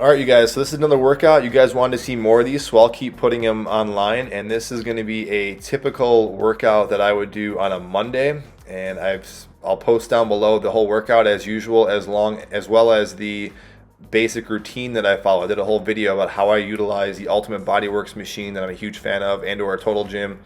All right, you guys, so this is another workout. You guys wanted to see more of these, so I'll keep putting them online. And this is going to be a typical workout that I would do on a Monday. And I'll post down below the whole workout as usual, as well as the basic routine that I follow. I did a whole video about how I utilize the Ultimate Bodyworks machine that I'm a huge fan of, and/or Total Gym.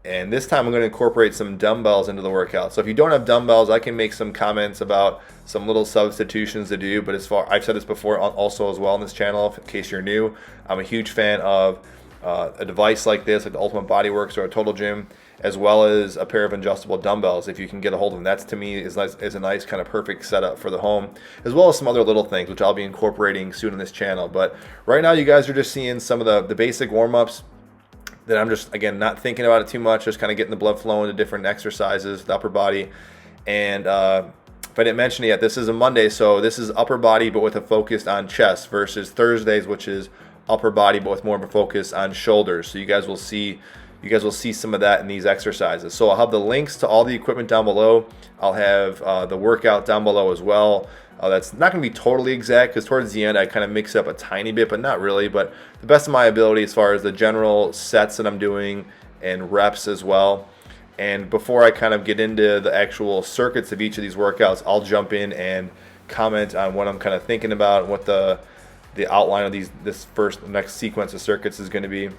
And this time I'm going to incorporate some dumbbells into the workout. So if you don't have dumbbells, I can make some comments about some little substitutions to do. But I've said this before also as well on this channel, in case you're new, I'm a huge fan of a device like this, like the Ultimate Bodyworks or a Total Gym, as well as a pair of adjustable dumbbells if you can get a hold of them. That's, to me, is a nice kind of perfect setup for the home, as well as some other little things, which I'll be incorporating soon on this channel. But right now you guys are just seeing some of the basic warm-ups that I'm just, again, not thinking about it too much, just kind of getting the blood flowing to different exercises, the upper body. And if I didn't mention it yet, this is a Monday, so this is upper body but with a focus on chest, versus Thursdays, which is upper body but with more of a focus on shoulders. So you guys will see some of that in these exercises. So I'll have the links to all the equipment down below. I'll have the workout down below as well. That's not going to be totally exact, because towards the end I kind of mix up a tiny bit, but not really. But the best of my ability as far as the general sets that I'm doing and reps as well. And before I kind of get into the actual circuits of each of these workouts, I'll jump in and comment on what I'm kind of thinking about, what the outline of this next sequence of circuits is going to be.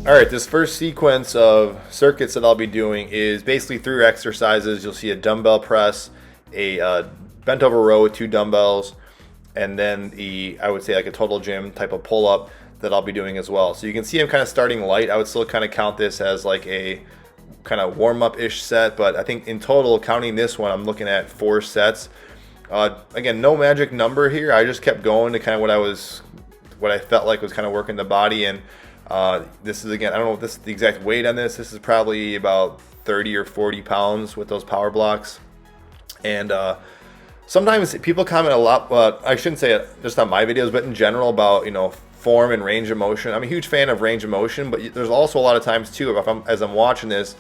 All right, this first sequence of circuits that I'll be doing is basically 3 exercises. You'll see a dumbbell press, a bent over row with 2 dumbbells, and then I would say like a Total Gym type of pull up that I'll be doing as well. So you can see I'm kind of starting light. I would still kind of count this as like a kind of warm up ish set, but I think in total, counting this one, I'm looking at 4 sets. Again, no magic number here. I just kept going to kind of what I felt like was kind of working the body. And this is, again, I don't know if this is the exact weight on this. This is probably about 30 or 40 pounds with those power blocks. And sometimes people comment a lot, but I shouldn't say it just on my videos, but in general about, form and range of motion. I'm a huge fan of range of motion, but there's also a lot of times too, as I'm watching this,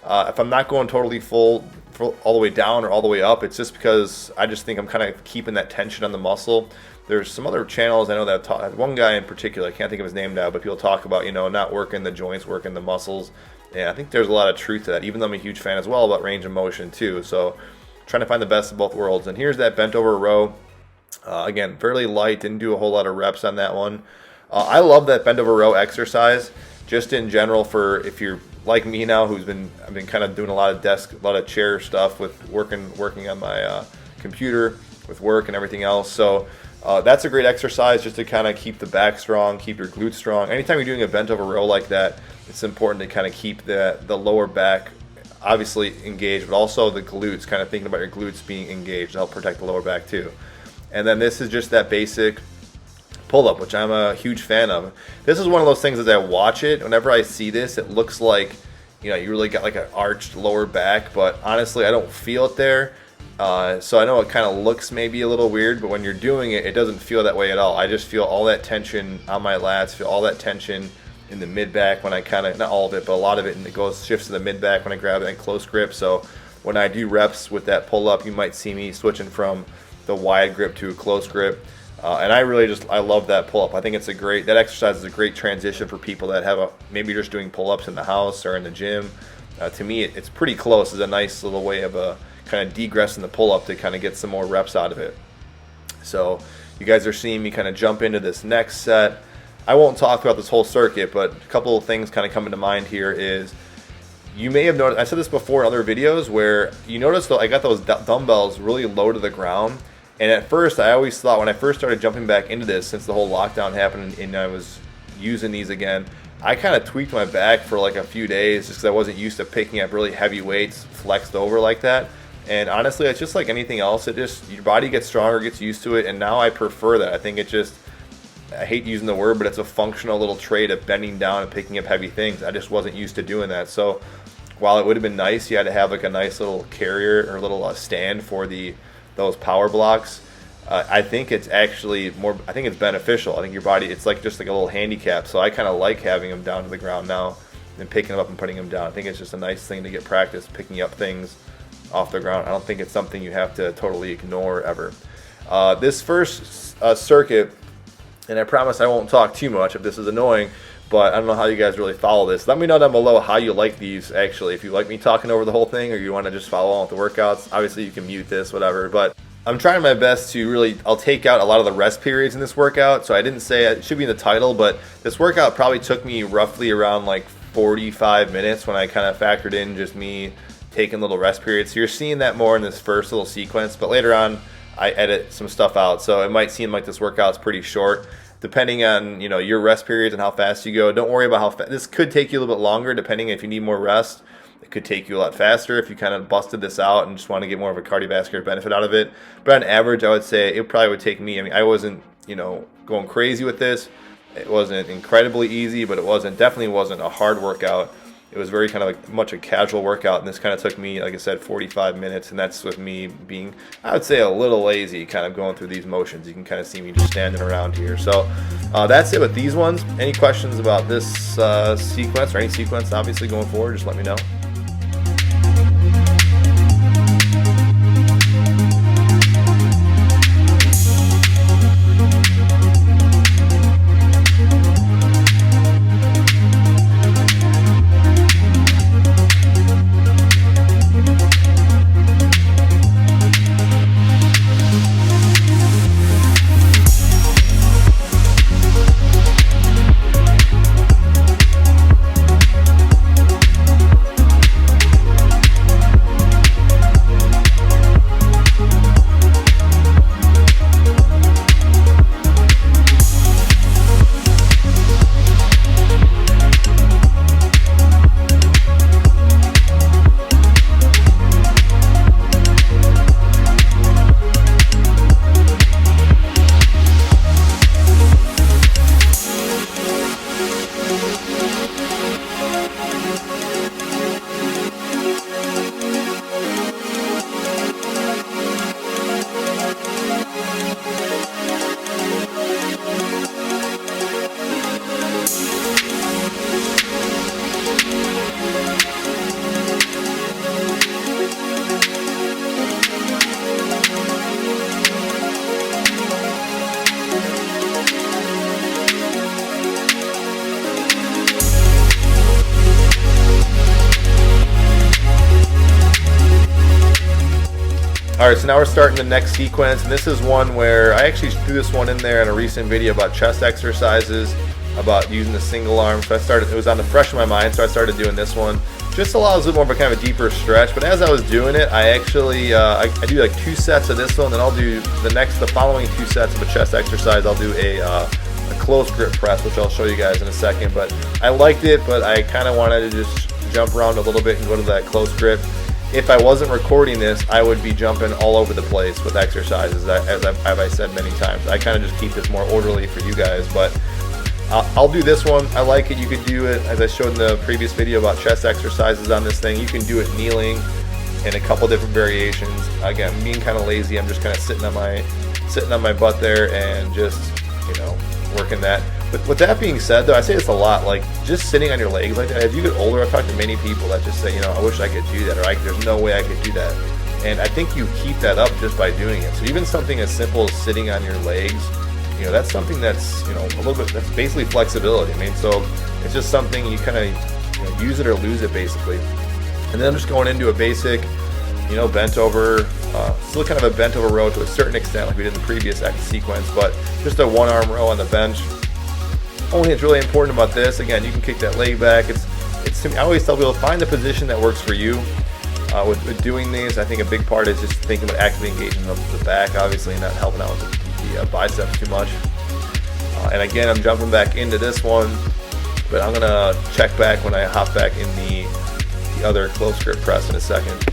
if I'm not going totally full all the way down or all the way up, it's just because I just think I'm kind of keeping that tension on the muscle. There's some other channels I know that one guy in particular, I can't think of his name now, but people talk about, not working the joints, working the muscles. And I think there's a lot of truth to that, even though I'm a huge fan as well about range of motion too. So trying to find the best of both worlds. And here's that bent over row. Again, fairly light, didn't do a whole lot of reps on that one. I love that bent over row exercise just in general, for if you're like me now, I've been kind of doing a lot of chair stuff with working on my computer with work and everything else. So that's a great exercise just to kind of keep the back strong, keep your glutes strong. Anytime you're doing a bent over row like that, it's important to kind of keep the lower back obviously engaged, but also the glutes, kind of thinking about your glutes being engaged to help protect the lower back too. And then this is just that basic pull-up, which I'm a huge fan of. This is one of those things, as I watch it, whenever I see this, it looks like, you really got like an arched lower back, but honestly, I don't feel it there. So I know it kind of looks maybe a little weird, but when you're doing it, it doesn't feel that way at all. I just feel all that tension on my lats, feel all that tension in the mid back when I kind of, not all of it, but a lot of it, and it shifts to the mid back when I grab it in close grip. So when I do reps with that pull up, you might see me switching from the wide grip to a close grip. And I love that pull up. I think that exercise is a great transition for people that maybe just doing pull ups in the house or in the gym. To me, it's pretty close. It's a nice little way of kind of degressing the pull up to kind of get some more reps out of it. So you guys are seeing me kind of jump into this next set. I won't talk about this whole circuit, but a couple of things kind of coming to mind here is, you may have noticed, I said this before in other videos, where you notice I got those dumbbells really low to the ground. And at first, I always thought, when I first started jumping back into this, since the whole lockdown happened and I was using these again, I kind of tweaked my back for like a few days just because I wasn't used to picking up really heavy weights flexed over like that. And honestly, it's just like anything else. Your body gets stronger, gets used to it, and now I prefer that. I think I hate using the word, but it's a functional little trait of bending down and picking up heavy things. I just wasn't used to doing that. So while it would have been nice, you had to have like a nice little carrier or little stand for those power blocks. I think it's actually I think it's beneficial. I think your body, it's like just like a little handicap. So I kind of like having them down to the ground now and picking them up and putting them down. I think it's just a nice thing to get practice picking up things off the ground. I don't think it's something you have to totally ignore ever. This first circuit, and I promise I won't talk too much if this is annoying, but I don't know how you guys really follow this. Let me know down below how you like these, actually. If you like me talking over the whole thing or you want to just follow along with the workouts. Obviously, you can mute this, whatever. But I'm trying my best to I'll take out a lot of the rest periods in this workout. So I didn't say it should be in the title, but this workout probably took me roughly around like 45 minutes when I kind of factored in just me taking little rest periods. So you're seeing that more in this first little sequence, but later on I edit some stuff out. So it might seem like this workout's pretty short, depending on your rest periods and how fast you go. Don't worry about how fast. This could take you a little bit longer, depending if you need more rest. It could take you a lot faster if you kind of busted this out and just want to get more of a cardiovascular benefit out of it. But on average, I would say it probably would take me, I wasn't, going crazy with this. It wasn't incredibly easy, but definitely wasn't a hard workout. It was very kind of like much a casual workout, and this kind of took me, like I said, 45 minutes, and that's with me being, I would say, a little lazy, kind of going through these motions. You can kind of see me just standing around here. So that's it with these ones. Any questions about this sequence or any sequence, obviously, going forward, just let me know. Alright, so now we're starting the next sequence, and this is one where I actually threw this one in there in a recent video about chest exercises, about using the single arm. So it was on the fresh in my mind, so I started doing this one. Just allows a little more of a kind of a deeper stretch, but as I was doing it, I actually, I do like 2 sets of this one, then I'll do the following 2 sets of a chest exercise. I'll do a close grip press, which I'll show you guys in a second, but I liked it, but I kind of wanted to just jump around a little bit and go to that close grip. If I wasn't recording this, I would be jumping all over the place with exercises, as I said many times. I kind of just keep this more orderly for you guys, but I'll do this one. I like it. You could do it, as I showed in the previous video about chest exercises on this thing. You can do it kneeling in a couple different variations. Again, being kind of lazy, I'm just kind of sitting on my butt there and just, working that. But with that being said, though, I say this a lot, like just sitting on your legs like that, as you get older, I've talked to many people that just say, I wish I could do that, or there's no way I could do that. And I think you keep that up just by doing it. So even something as simple as sitting on your legs, that's something that's, a little bit, that's basically flexibility. I mean, so it's just something you kind of use it or lose it basically. And then I'm just going into a basic, bent over, still kind of a bent over row to a certain extent like we did in the previous sequence, but just a one arm row on the bench. Only thing that's really important about this, again, you can kick that leg back. I always tell people, find the position that works for you. With doing these, I think a big part is just thinking about actively engaging the back, obviously, and not helping out with the biceps too much. And again, I'm jumping back into this one, but I'm gonna check back when I hop back in the other close grip press in a second.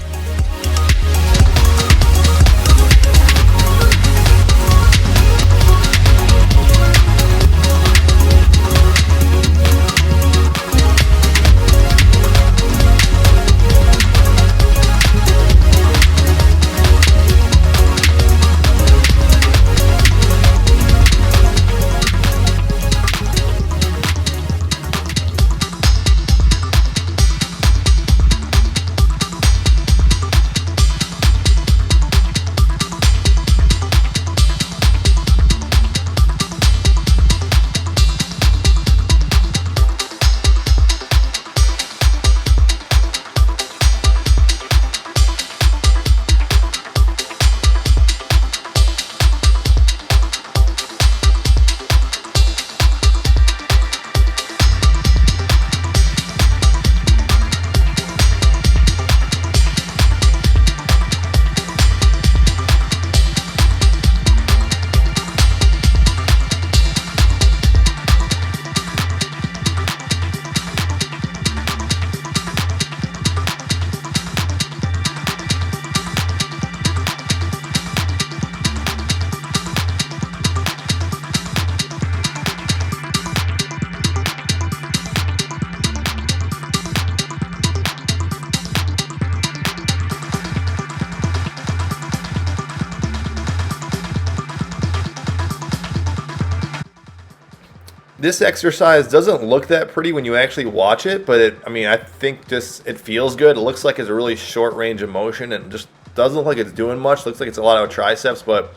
This exercise doesn't look that pretty when you actually watch it, but I think just it feels good. It looks like it's a really short range of motion and just doesn't look like it's doing much. Looks like it's a lot of triceps, but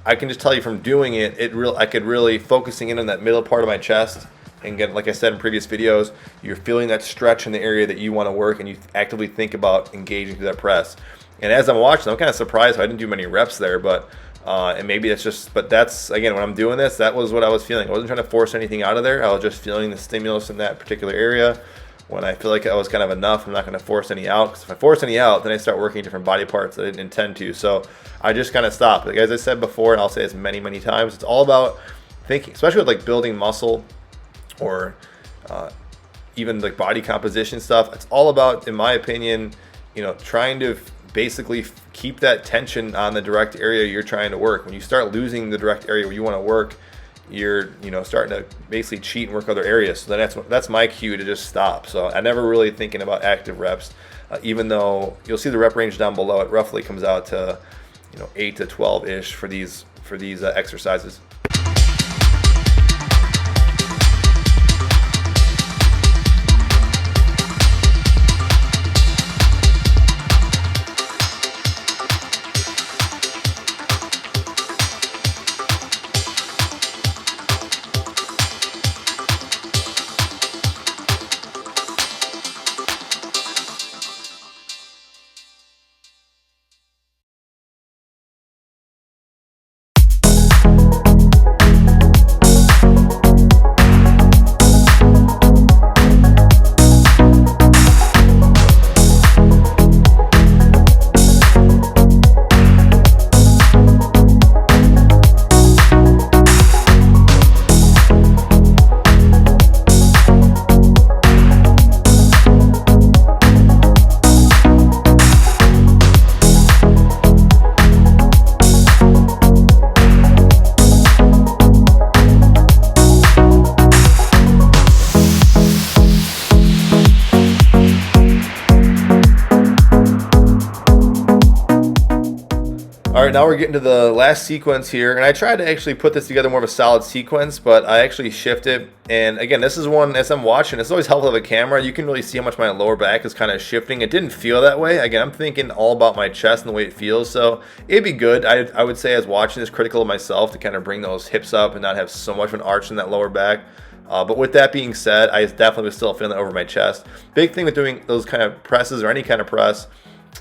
I can just tell you from doing it, I could really focusing in on that middle part of my chest. And again, like I said in previous videos, you're feeling that stretch in the area that you want to work, and you actively think about engaging through that press. And as I'm watching, I'm kind of surprised I didn't do many reps there, but and maybe it's just, but that's, again, when I'm doing this, that was what I was feeling. I wasn't trying to force anything out of there. I was just feeling the stimulus in that particular area. When I feel like I was kind of enough, I'm not going to force any out, because if I force any out, then I start working different body parts that I didn't intend to. So I just kind of stopped. Like, as I said before, and I'll say this many, many times, it's all about thinking, especially with like building muscle or even like body composition stuff. It's all about, in my opinion, trying to basically keep that tension on the direct area you're trying to work. When you start losing the direct area where you want to work, you're starting to basically cheat and work other areas. So then that's my cue to just stop. So I never really thinking about active reps, even though you'll see the rep range down below. It roughly comes out to 8 to 12 ish for these exercises. All right, now we're getting to the last sequence here, and I tried to actually put this together more of a solid sequence, but I actually shifted. And again, this is one, as I'm watching, it's always helpful with a camera. You can really see how much my lower back is kind of shifting. It didn't feel that way. Again, I'm thinking all about my chest and the way it feels, so it'd be good. I would say, as watching this, critical of myself to kind of bring those hips up and not have so much of an arch in that lower back. But with that being said, I definitely was still feeling that over my chest. Big thing with doing those kind of presses or any kind of press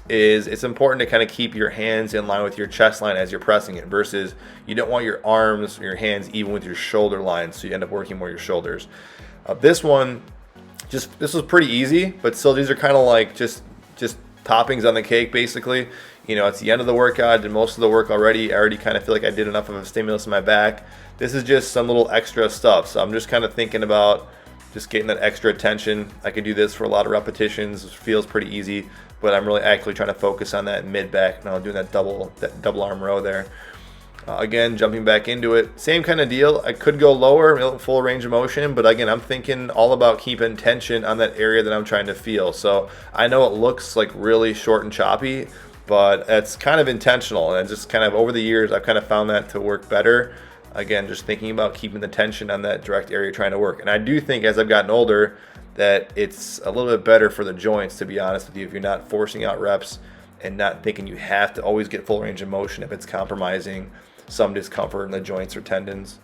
is it's important to kind of keep your hands in line with your chest line as you're pressing it, versus you don't want your arms or your hands even with your shoulder line, so you end up working more your shoulders. This one, this was pretty easy, but still these are kind of like just toppings on the cake basically. You know, it's the end of the workout. I did most of the work already. I already kind of feel like I did enough of a stimulus in my back. This is just some little extra stuff, so I'm just kind of thinking about just getting that extra attention. I could do this for a lot of repetitions. It feels pretty easy, but I'm really actually trying to focus on that mid back now, doing that double arm row there. Again, jumping back into it, same kind of deal. I could go lower, full range of motion, but again, I'm thinking all about keeping tension on that area that I'm trying to feel. So I know it looks like really short and choppy, but it's kind of intentional, and just kind of over the years I've kind of found that to work better. Again, just thinking about keeping the tension on that direct area you're trying to work. And I do think as I've gotten older that it's a little bit better for the joints, to be honest with you, if you're not forcing out reps and not thinking you have to always get full range of motion if it's compromising some discomfort in the joints or tendons.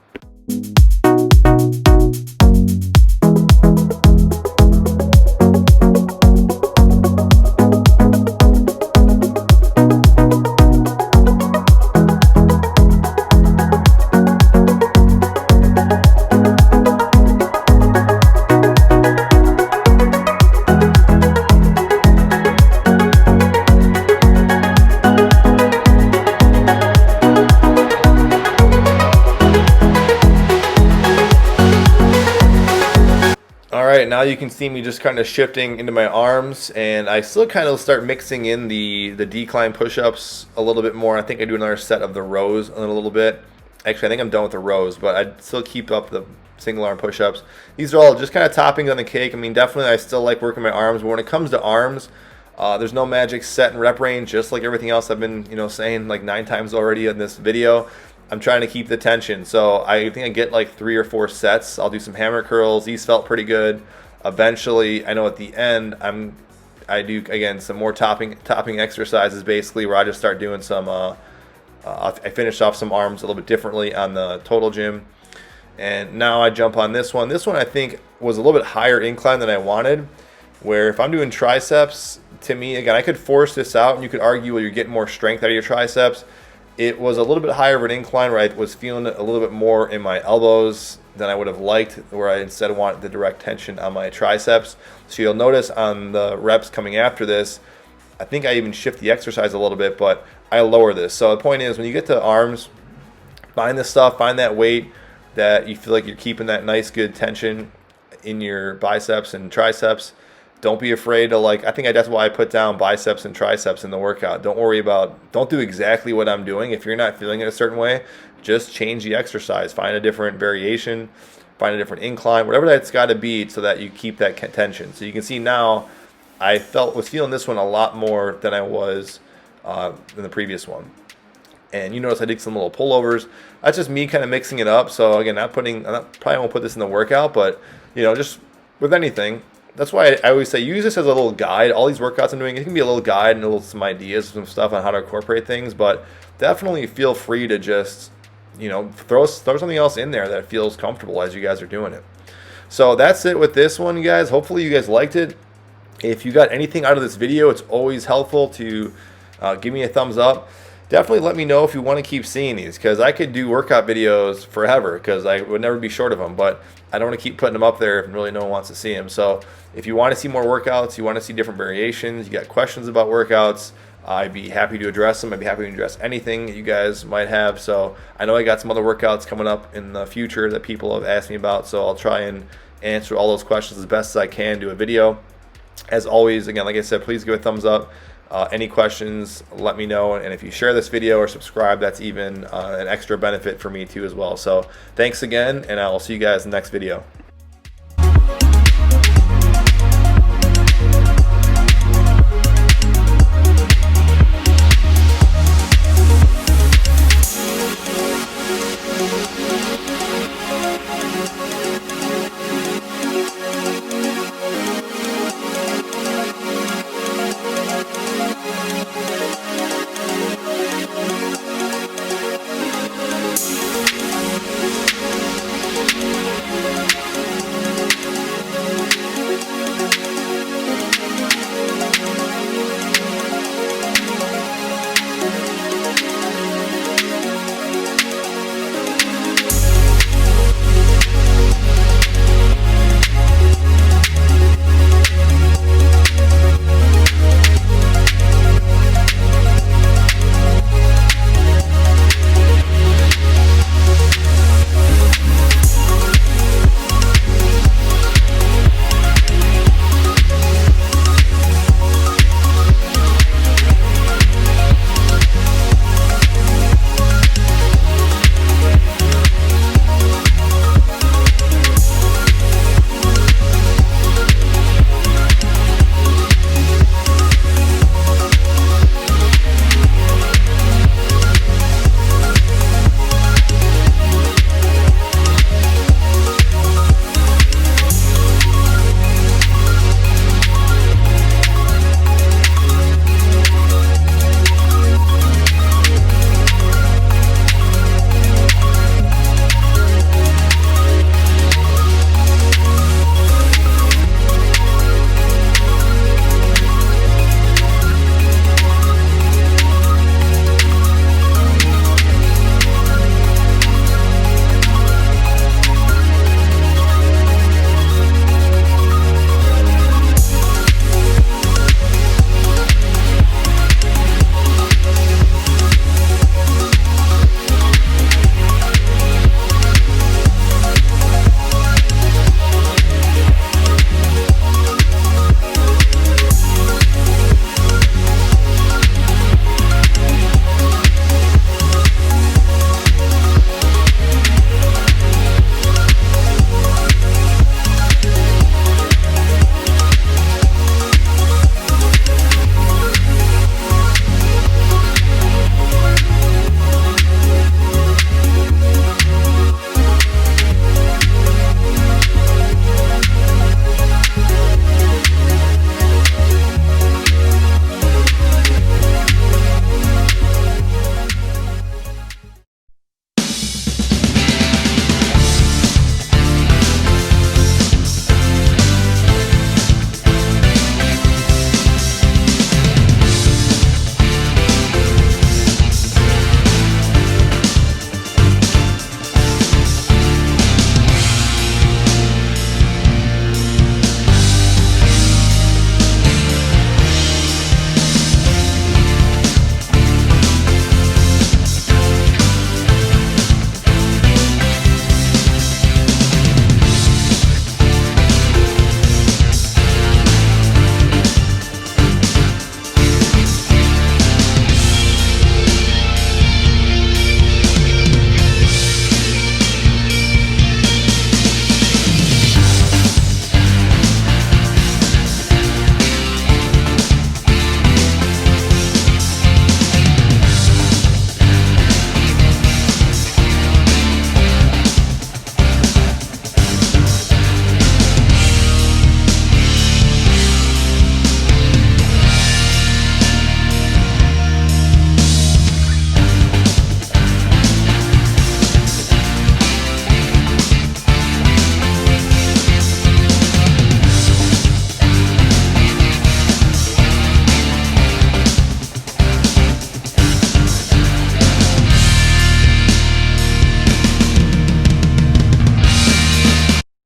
Alright, now you can see me just kind of shifting into my arms, and I still kind of start mixing in the decline push-ups a little bit more. I think I do another set of the rows in a little bit. Actually, I think I'm done with the rows, but I still keep up the single arm push-ups. These are all just kind of toppings on the cake. I mean, definitely I still like working my arms, but when it comes to arms, there's no magic set and rep range, just like everything else I've been saying like 9 times already in this video. I'm trying to keep the tension, so I think I get like 3 or 4 sets. I'll do some hammer curls. These felt pretty good. Eventually, I know at the end I do again some more topping exercises, basically, where I just start doing some. I finished off some arms a little bit differently on the total gym, and now I jump on this one. This one I think was a little bit higher incline than I wanted. Where if I'm doing triceps, to me again, I could force this out, and you could argue, well, you're getting more strength out of your triceps. It was a little bit higher of an incline where I was feeling it a little bit more in my elbows than I would have liked, where I instead wanted the direct tension on my triceps. So you'll notice on the reps coming after this, I think I even shift the exercise a little bit, but I lower this. So the point is, when you get to arms, find this stuff, find that weight that you feel like you're keeping that nice good tension in your biceps and triceps. Don't be afraid to, I think that's why I put down biceps and triceps in the workout. Don't do exactly what I'm doing. If you're not feeling it a certain way, just change the exercise. Find a different variation, find a different incline, whatever that's got to be, so that you keep that tension. So you can see now I was feeling this one a lot more than I was in the previous one. And you notice I did some little pullovers. That's just me kind of mixing it up. So again, probably won't put this in the workout, but just with anything. That's why I always say use this as a little guide. All these workouts I'm doing, it can be a little guide and some ideas, some stuff on how to incorporate things. But definitely feel free to just, throw something else in there that feels comfortable as you guys are doing it. So that's it with this one, guys. Hopefully you guys liked it. If you got anything out of this video, it's always helpful to give me a thumbs up. Definitely let me know if you want to keep seeing these, because I could do workout videos forever, because I would never be short of them, but I don't want to keep putting them up there if really no one wants to see them. So if you want to see more workouts, you want to see different variations, you got questions about workouts, I'd be happy to address them. I'd be happy to address anything that you guys might have. So I know I got some other workouts coming up in the future that people have asked me about, so I'll try and answer all those questions as best as I can, do a video. As always, again, like I said, please give a thumbs up. Any questions, let me know. And if you share this video or subscribe, that's even an extra benefit for me too as well. So thanks again, and I'll see you guys in the next video.